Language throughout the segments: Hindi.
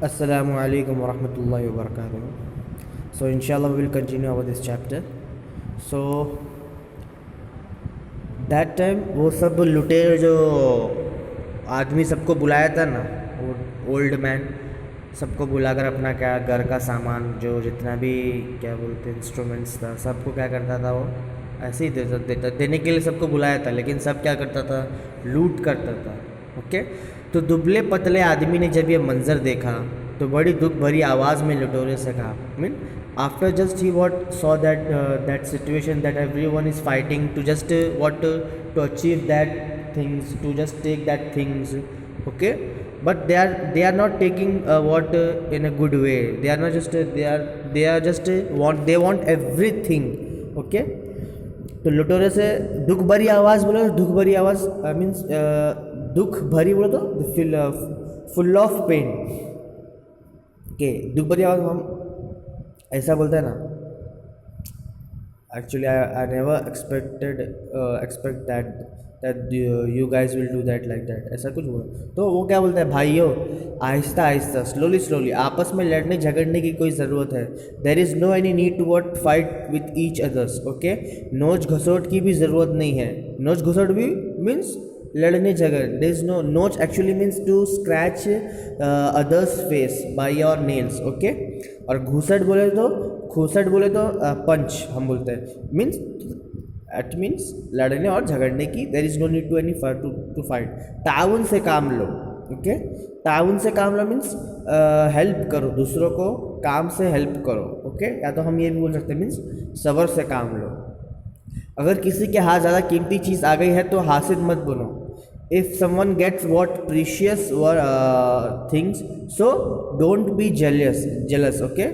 Assalamu alaikum wa rahmatullahi wa barakatuh. So inshallah we will continue over this chapter. So that time वो सब लुटेरे जो आदमी सबको बुलाया था ना, वो ओल्ड मैन सबको बुलाकर अपना क्या घर का सामान जो जितना भी क्या बोलते इंस्ट्रूमेंट्स था सबको क्या करता था, वो ऐसे ही देने के लिए सबको बुलाया था, लेकिन सब क्या करता था, लूट करता था। ओके, तो दुबले पतले आदमी ने जब ये मंजर देखा तो बड़ी दुख भरी आवाज़ में लुटेरे से कहा, mean after just he what saw that situation that everyone is fighting to just what to achieve that things, to just take that things, okay, but they are not taking what in a good way. They are not just they are just they want everything. Okay, तो लुटेरे से दुख भरी आवाज़ बोलो, दुख भरी आवाज़ मीन्स दुख भरी बोलो तो फुल ऑफ पेन। ओके, दुख भरी आवाज़ हम ऐसा बोलते हैं ना, actually I never expect that you guys will do that like that, ऐसा कुछ बोला। तो वो क्या बोलता है, भाइयों आहिस्ता आहिस्ता स्लोली आपस में लड़ने झगड़ने की कोई ज़रूरत है। There is no any need to what fight with each others. Okay, नोच घसोट की भी ज़रूरत नहीं है। नोच घसोट भी मीन्स लड़ने झगड़। देर इज़ नो नोच actually means to scratch others face by your nails. Okay, और घूसट बोले तो पंच हम बोलते हैं, मीन्स इट मीन्स लड़ने और झगड़ने की। There is no need to any to fight. ताउन से काम लो। ओके, ताउन से काम लो मीन्स हेल्प करो, दूसरों को काम से हेल्प करो। ओके, या तो हम ये भी बोल सकते हैं मीन्स सबर से काम लो। अगर किसी के हाथ ज़्यादा कीमती चीज़ आ गई है तो हासिद मत बनो। If someone gets what precious things so don't be jealous. Okay,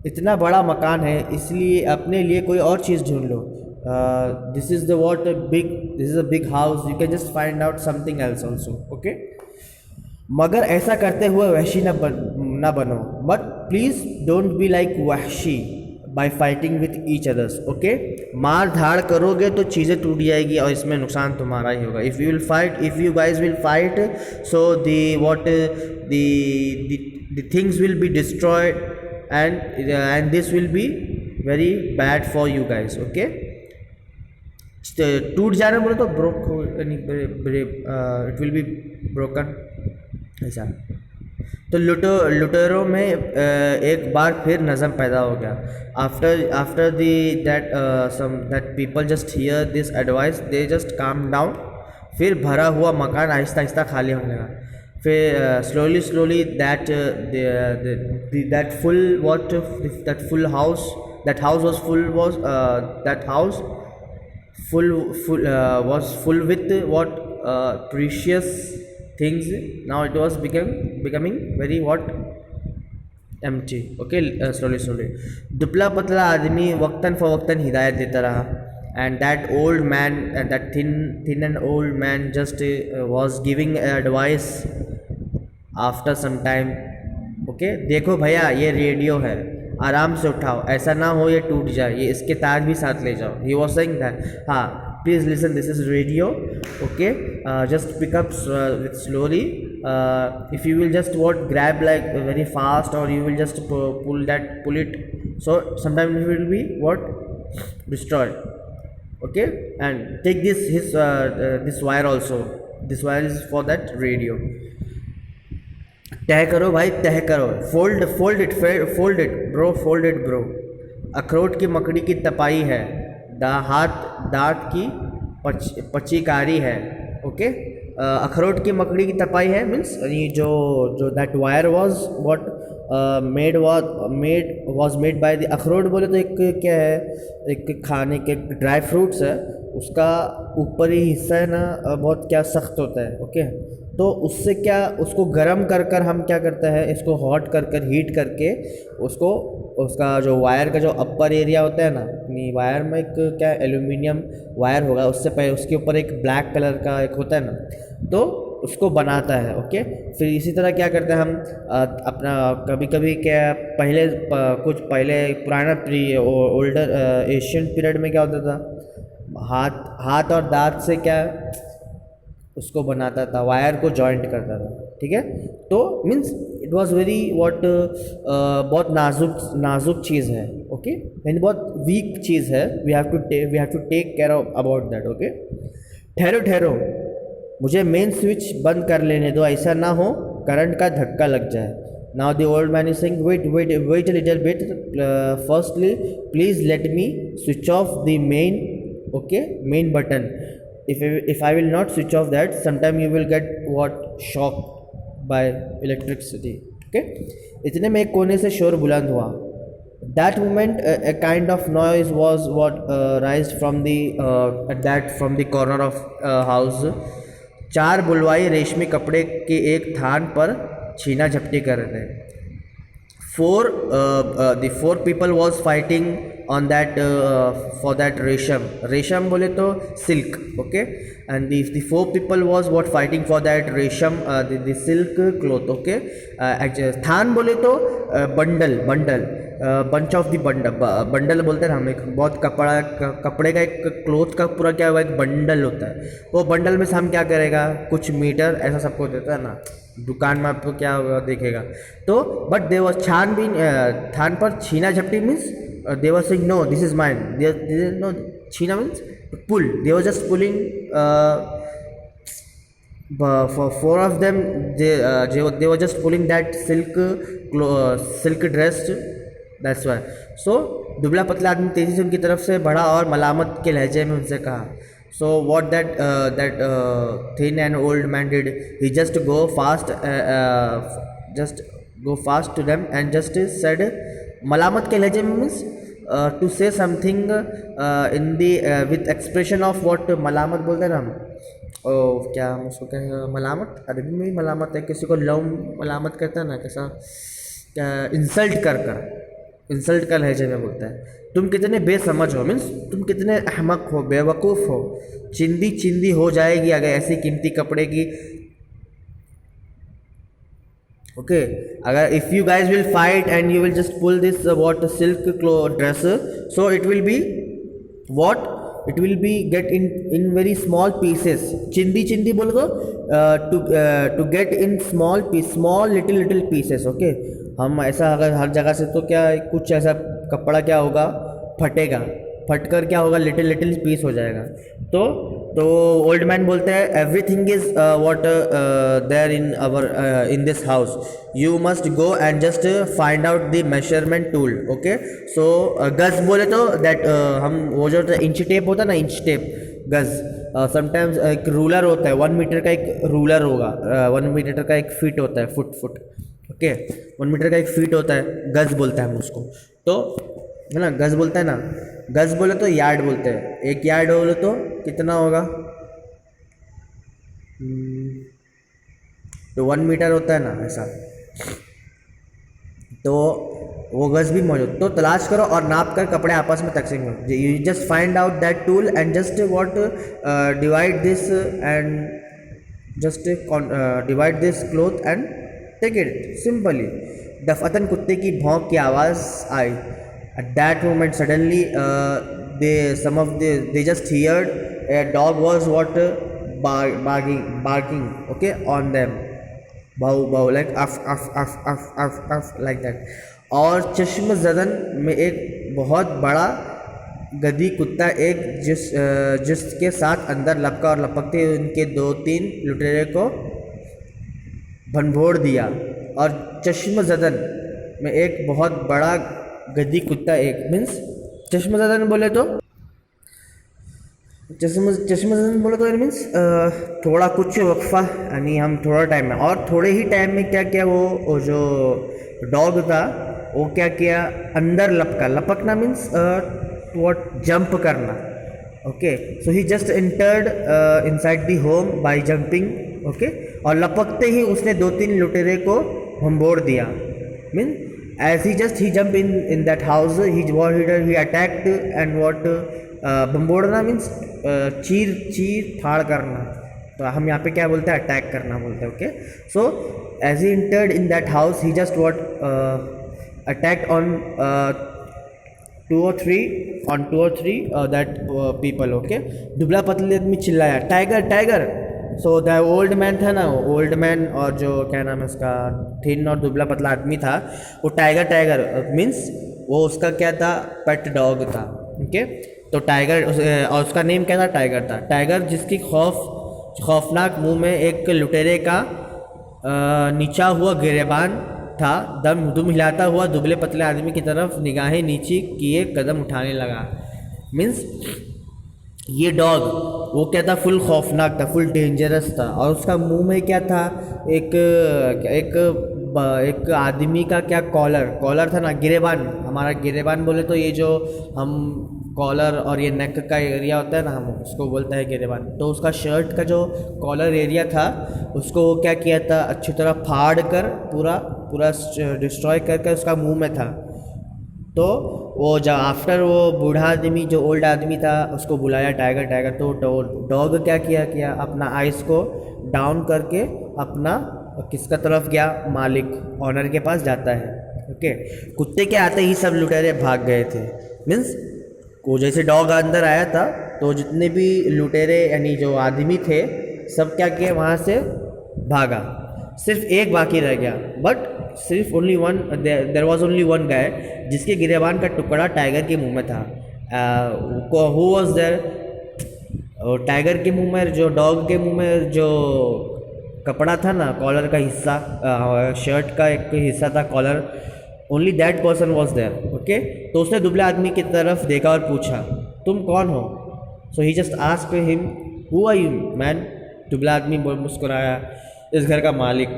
इतना बड़ा मकान है इसलिए अपने लिए कोई और चीज़ ढूंढ लो। This is a big house, you can just find out something else also. Okay, मगर ऐसा करते हुए वहशी न बनो, but please don't be like वहशी by fighting with each others. Okay, मार धाड़ करोगे तो चीज़ें टूट जाएगी और इसमें नुकसान तुम्हारा ही होगा। If you guys will fight so the things will be destroyed and this will be very bad for you guys. Okay, टूट जाना बोले तो इट विल बी ब्रोकन, ऐसा। तो लुटेरों में एक बार फिर नज़म पैदा हो गया। After that people just here this advice they just calm down. फिर भरा हुआ मकान आहिस्ता आहिस्ता खाली होने लगा। फिर slowly that house was full with what precious things. Now it was becoming very what empty. Okay, slowly दुबला पतला आदमी वक्तन फ़वक्तन हिदायत देता रहा, and that old man, that thin and old man just was giving advice after some time. Okay, देखो भैया ये रेडियो है, आराम से उठाओ, ऐसा ना हो ये टूट जाए, ये इसके तार भी साथ ले जाओ। ही वॉज सेइंग दैट, हाँ please listen, this is radio. Okay, just pick up with slowly. If you will just what grab like very fast और you will just pull it, so sometime you will be what destroyed. Okay, and take this wire also, this wire is for that radio. तय करो भाई, तय करो। Fold it bro. अखरोट की मकड़ी की तपाई है, दांत की पचीकारी है। ओके, अखरोट की मकड़ी की तपाई है मीन्स जो that wire was what made by the अखरोट बोले तो एक क्या है, एक खाने के ड्राई फ्रूट्स है, उसका ऊपरी हिस्सा है ना बहुत क्या सख्त होता है। ओके, तो उससे क्या उसको गर्म कर हम क्या करते हैं, इसको हॉट कर हीट करके उसका जो वायर का जो अपर एरिया होता है ना, वायर में एक क्या एल्यूमिनियम वायर होगा, उससे पहले उसके ऊपर एक ब्लैक कलर का एक होता है ना, तो उसको बनाता है। ओके, फिर इसी तरह क्या करते हैं हम अपना कभी क्या कुछ पहले पुराना ओल्डर एशियन पीरियड में क्या होता था, हाथ और दांत से क्या उसको बनाता था, वायर को जॉइंट करता था। ठीक है, तो means it was very what बहुत नाजुक नाजुक चीज़ है, ओके, यानी बहुत वीक चीज़ है, we have to take care about that, okay. ठहरो ठहरो, मुझे मेन स्विच बंद कर लेने दो, ऐसा ना हो करंट का धक्का लग जाए। Now the old man is saying wait a little bit, firstly please let me switch off the main, okay, main button. if I will not switch off that, sometime you will get what shock by electricity, okay। इतने में एक कोने से शोर बुलंद हुआ। That moment a kind of noise was what raised from the corner of house। चार बुलवाई रेशमी कपड़े के एक थान पर छीना झपटी कर रहे थे। The four people was fighting on that for that रेशम बोले तो silk, okay, and the four people was what fighting for that रेशम the silk cloth, okay। थान बोले तो bundle bunch of the bundle बोलते हैं ना हम, एक बहुत कपड़े का एक क्लोथ का पूरा क्या हुआ एक बंडल होता है, वो बंडल में से हम क्या करेगा, कुछ मीटर ऐसा सबको देता है ना, दुकान में आपको क्या देखेगा। तो बट दे वाज थान पर छीना झपटी means they were saying no, this is mine, no, छीना means pull, they were just pulling for four of them, they were just pulling that silk dress, that's why। so दुबला पतला आदमी तेजी से उनकी तरफ से बढ़ा और मलामत के लहजे में उनसे कहा। so what that thin and old man did, he just go fast to them and just said, मलामत के लहजे में means to say something in the with expression of what मलामत बोलते हैं ना हम, क्या हम उसको कहेंगे मलामत, अरबी में भी मलामत है, किसी को लव मलामत कहता है ना, कैसा इंसल्ट इंसल्ट का लहजे में बोलता है। तुम कितने बेसमझ हो मीन्स तुम कितने अहमक हो, बेवकूफ़ हो, चिंदी हो जाएगी अगर ऐसी कीमती कपड़े की, okay, अगर if you guys will fight and you will just pull this what silk dress, so it will be what, it will be get in very small pieces, चिंदी बोलो तो to get in small little pieces, okay। हम ऐसा अगर हर जगह से तो क्या कुछ ऐसा कपड़ा क्या होगा, फटकर क्या होगा, लिटिल पीस हो जाएगा। तो ओल्ड मैन बोलते हैं everything is what there in this house, you must go and just find out the measurement tool, okay. So गज बोले तो दैट हम वो जो इंच टेप होता है ना, इंच टेप गज, समटाइम्स एक रूलर होता है, 1 मीटर का एक रूलर होगा, 1 मीटर का एक फीट होता है, फुट, ओके, 1 मीटर का एक फीट होता है, गज बोलता है हम उसको, तो है ना, गज बोलता है ना। गज बोले तो यार्ड बोलते हैं, एक यार्ड बोले तो कितना होगा, तो 1 मीटर होता है ना ऐसा, तो वो गज भी मौजूद। तो तलाश करो और नाप कर कपड़े आपस में तकसीम करो, you just find out that tool and just what divide this and just divide this cloth and take it simply. दफअतन कुत्ते की भौंक की आवाज़ आई। At that moment suddenly they just heard a dog was what barking, okay, on them, bow like uff like that। और चश्म ज़दन में एक बहुत बड़ा गधी कुत्ता एक जिसके साथ अंदर लपका और लपकते उनके 2-3 लुटेरे को भनभोड़ दिया। और चश्म ज़दन में एक बहुत बड़ा गद्दी कुत्ता एक मीन्स चश्मज़दन बोले तो मीन्स थोड़ा कुछ वक्फा, यानी हम थोड़ा टाइम में, और थोड़े ही टाइम में क्या वो जो डॉग था वो क्या किया, अंदर लपकना मीन्स व्हाट जंप करना, okay. So he just entered inside the home by jumping, okay. और लपकते ही उसने 2-3 लुटेरे को भंबोड़ दिया, mean as he jumped in that house, he attacked and what बम्बोड़ना मीन्स चीर फाड़ करना, तो हम यहाँ पे क्या बोलते हैं, अटैक करना बोलते हैं, okay. So as he entered in that house, he just what attacked on 2 or 3 that people, okay। दुबला पतले आदमी चिल्लाया, tiger so the old man था ना, ओल्ड मैन और जो क्या नाम है उसका, थिन और दुबला पतला आदमी था, वो टाइगर टाइगर मीन्स वो उसका क्या था, पेट डॉग था। ओके, तो टाइगर और उसका नेम क्या था, टाइगर था। टाइगर जिसकी खौफनाक मुंह में एक लुटेरे का नीचा हुआ गिरेबान था, दम दुम हिलाता हुआ दुबले पतले आदमी की तरफ निगाहें नीची किए कदम उठाने लगा। मीन्स ये डॉग वो क्या था, फुल खौफनाक था, फुल डेंजरस था। और उसका मुंह में क्या था, एक एक एक आदमी का क्या कॉलर कॉलर था ना, गिरेबान। हमारा गिरेबान बोले तो ये जो हम कॉलर और ये नेक का एरिया होता है ना, हम उसको बोलते हैं गिरेबान। तो उसका शर्ट का जो कॉलर एरिया था उसको वो क्या किया था, अच्छी तरह फाड़ कर पूरा पूरा डिस्ट्रॉय करके उसका मुंह में था। तो वो जब आफ्टर वो बूढ़ा आदमी जो ओल्ड आदमी था उसको बुलाया टाइगर टाइगर, तो डॉग क्या किया अपना आइस को डाउन करके अपना किसका तरफ गया, मालिक ऑनर के पास जाता है। ओके, कुत्ते के आते ही सब लुटेरे भाग गए थे। मीन्स वो जैसे डॉग अंदर आया था तो जितने भी लुटेरे यानी जो आदमी थे सब क्या किए, वहाँ से भागा। सिर्फ एक बाकी रह गया, बट सिर्फ only one, there was only one guy जिसके गिरेबान का टुकड़ा टाइगर के मुंह में था। हु वॉज देयर, टाइगर के मुंह में, जो डॉग के मुंह में जो कपड़ा था ना, कॉलर का हिस्सा, शर्ट का एक हिस्सा था collar, only that person was there. Okay, तो उसने दुबले आदमी की तरफ देखा और पूछा, तुम कौन हो? So he just asked him, who are you man? दुबला आदमी मुस्कुराया, इस घर का मालिक।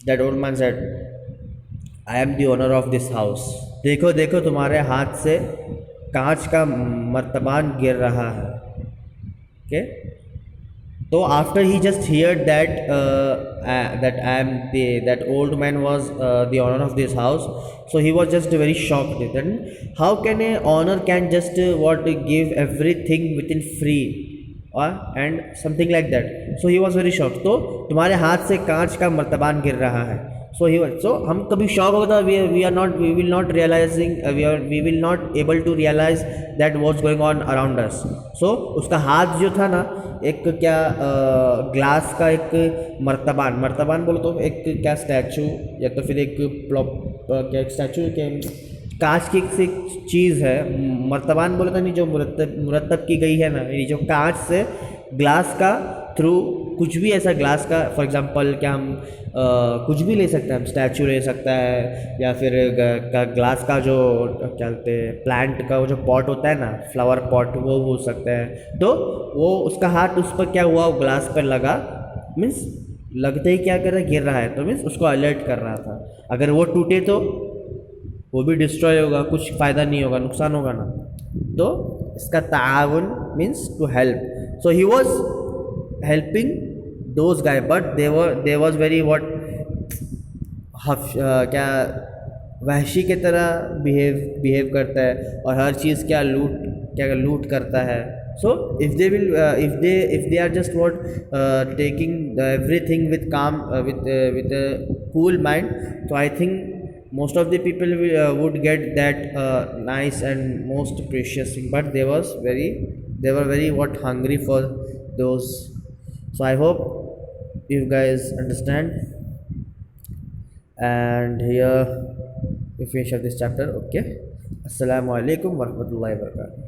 That old man said, I am the owner of this house. देखो देखो तुम्हारे हाथ से कांच का मर्तबान गिर रहा है। ओके, तो after he just here that I am that old man was the owner of this house, so he was just very shocked. Then how can a owner can just give everything within free and something like that? So he was very shocked. तो तुम्हारे हाथ से कांच का मर्तबान गिर रहा है। So हम कभी शॉक होता, we will not realizing, we will not able to realize that what's going on around us. So उसका हाथ जो था ना, एक क्या ग्लास का एक मर्तबान बोलो तो एक क्या स्टैचू, या तो फिर एक क्या एक स्टैचू के कांच की एक चीज़ है। मर्तबान बोले तो नहीं, जो मुरतब की गई है ना, ये जो कांच से ग्लास का थ्रू कुछ भी ऐसा ग्लास का, फॉर एग्जांपल क्या हम कुछ भी ले सकते हैं, हम स्टैचू ले सकता है, या फिर ग्लास का जो क्या कहते हैं प्लांट का वो जो पॉट होता है ना, फ्लावर पॉट, वो हो सकता है। तो वो उसका हाथ उस पर क्या हुआ, वो ग्लास पर लगा, मीन्स लगते ही क्या कर रहा है, गिर रहा है, तो मीन्स उसको अलर्ट कर रहा था। अगर वो टूटे तो वो भी डिस्ट्रॉय होगा, कुछ फ़ायदा नहीं होगा, नुकसान होगा ना। तो इसका ताउन means to help. So he was helping those guy, but they was very क्या वहशी के तरह बिहेव करता है, और हर चीज़ क्या लूट करता है। So if they are just taking everything with काम, with a cool mind, so I think most of the people would get that nice and most precious thing, but they were very hungry for those. So I hope you guys understand, and here we finish up this chapter. Okay, assalamu alaikum warahmatullahi wabarakatuh.